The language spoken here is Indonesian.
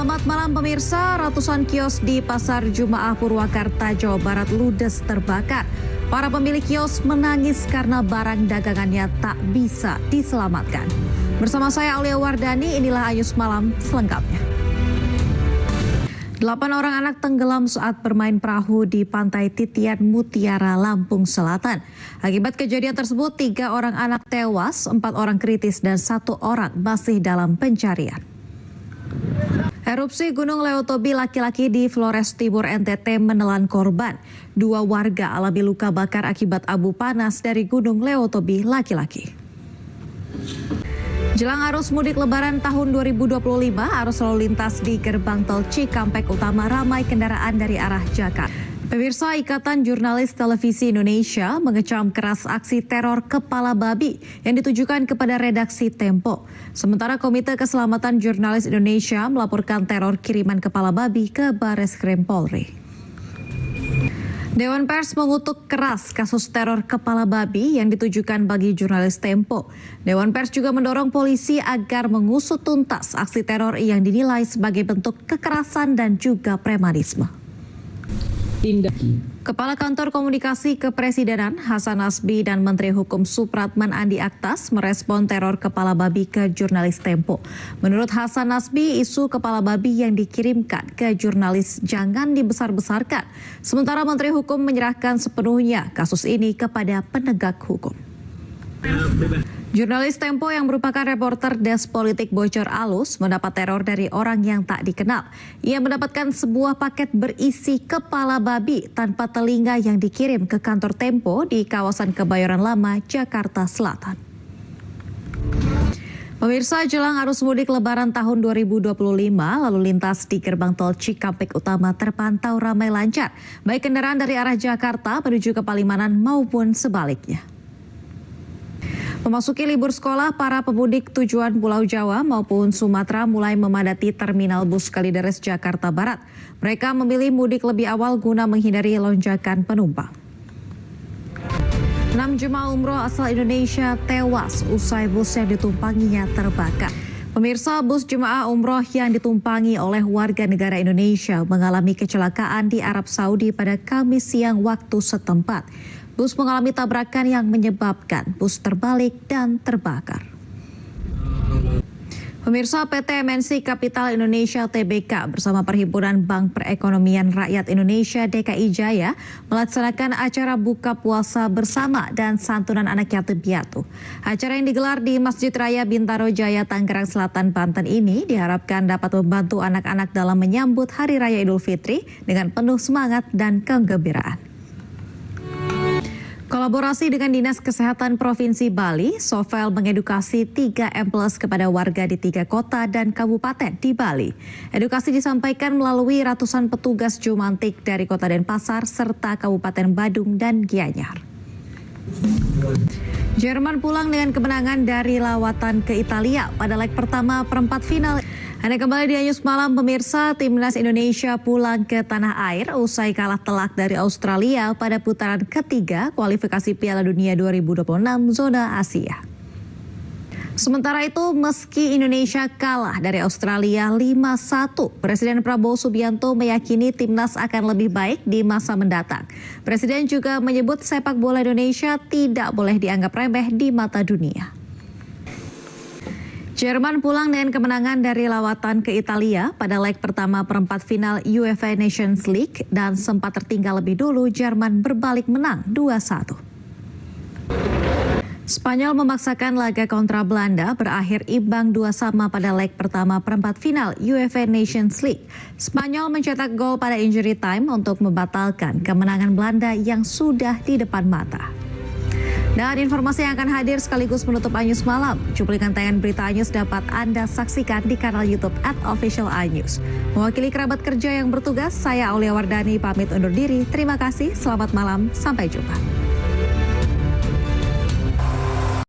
Selamat malam pemirsa, ratusan kios di Pasar Jumaah Purwakarta, Jawa Barat ludes terbakar. Para pemilik kios menangis karena barang dagangannya tak bisa diselamatkan. Bersama saya Aulia Wardani, inilah Ayus Malam selengkapnya. 8 orang anak tenggelam saat bermain perahu di Pantai Titian Mutiara, Lampung Selatan. Akibat kejadian tersebut, 3 orang anak tewas, 4 orang kritis dan 1 orang masih dalam pencarian. Erupsi Gunung Leotobi laki-laki di Flores Timur NTT menelan korban. 2 warga alami luka bakar akibat abu panas dari Gunung Leotobi laki-laki. Jelang arus mudik lebaran tahun 2025, arus lalu lintas di gerbang tol Cikampek Utama ramai kendaraan dari arah Jakarta. Pemirsa, Ikatan Jurnalis Televisi Indonesia mengecam keras aksi teror kepala babi yang ditujukan kepada redaksi Tempo. Sementara Komite Keselamatan Jurnalis Indonesia melaporkan teror kiriman kepala babi ke Bareskrim Polri. Dewan Pers mengutuk keras kasus teror kepala babi yang ditujukan bagi jurnalis Tempo. Dewan Pers juga mendorong polisi agar mengusut tuntas aksi teror yang dinilai sebagai bentuk kekerasan dan juga premanisme. Kepala Kantor Komunikasi Kepresidenan Hasan Nasbi dan Menteri Hukum Supratman Andi Aktas merespon teror kepala babi ke jurnalis Tempo. Menurut Hasan Nasbi, isu kepala babi yang dikirimkan ke jurnalis jangan dibesar-besarkan. Sementara Menteri Hukum menyerahkan sepenuhnya kasus ini kepada penegak hukum. Jurnalis Tempo yang merupakan reporter Des Politik Bocor Alus mendapat teror dari orang yang tak dikenal. Ia mendapatkan sebuah paket berisi kepala babi tanpa telinga yang dikirim ke kantor Tempo di kawasan Kebayoran Lama, Jakarta Selatan. Pemirsa, jelang arus mudik lebaran tahun 2025, lalu lintas di gerbang tol Cikampek Utama terpantau ramai lancar, baik kendaraan dari arah Jakarta menuju ke Palimanan maupun sebaliknya. Memasuki libur sekolah, para pemudik tujuan Pulau Jawa maupun Sumatera mulai memadati Terminal Bus Kalideres, Jakarta Barat. Mereka memilih mudik lebih awal guna menghindari lonjakan penumpang. 6 jemaah umroh asal Indonesia tewas usai bus yang ditumpanginya terbakar. Pemirsa, bus jemaah umroh yang ditumpangi oleh warga negara Indonesia mengalami kecelakaan di Arab Saudi pada Kamis siang waktu setempat. Bus mengalami tabrakan yang menyebabkan bus terbalik dan terbakar. Pemirsa, PT MNC Capital Indonesia Tbk bersama Perhimpunan Bank Perekonomian Rakyat Indonesia DKI Jaya melaksanakan acara buka puasa bersama dan santunan anak yatim piatu. Acara yang digelar di Masjid Raya Bintaro Jaya, Tangerang Selatan, Banten ini diharapkan dapat membantu anak-anak dalam menyambut Hari Raya Idul Fitri dengan penuh semangat dan kegembiraan. Kolaborasi dengan Dinas Kesehatan Provinsi Bali, Sovel mengedukasi 3M+ kepada warga di 3 kota dan kabupaten di Bali. Edukasi disampaikan melalui ratusan petugas Jumantik dari Kota Denpasar serta Kabupaten Badung dan Gianyar. Jerman pulang dengan kemenangan dari lawatan ke Italia pada leg pertama perempat final. Anda kembali di Ayus Malam pemirsa, Timnas Indonesia pulang ke tanah air usai kalah telak dari Australia pada putaran ketiga kualifikasi Piala Dunia 2026 zona Asia. Sementara itu, meski Indonesia kalah dari Australia 5-1, Presiden Prabowo Subianto meyakini timnas akan lebih baik di masa mendatang. Presiden juga menyebut sepak bola Indonesia tidak boleh dianggap remeh di mata dunia. Jerman pulang dengan kemenangan dari lawatan ke Italia pada leg pertama perempat final UEFA Nations League dan sempat tertinggal lebih dulu, Jerman berbalik menang 2-1. Spanyol memaksakan laga kontra Belanda berakhir imbang 2-2 pada leg pertama perempat final UEFA Nations League. Spanyol mencetak gol pada injury time untuk membatalkan kemenangan Belanda yang sudah di depan mata. Dan informasi yang akan hadir sekaligus menutup Anyus Malam. Cuplikan tayangan berita Anyus dapat Anda saksikan di kanal YouTube @officialanyus. Mewakili kerabat kerja yang bertugas, saya Aulia Wardani pamit undur diri. Terima kasih, selamat malam, sampai jumpa.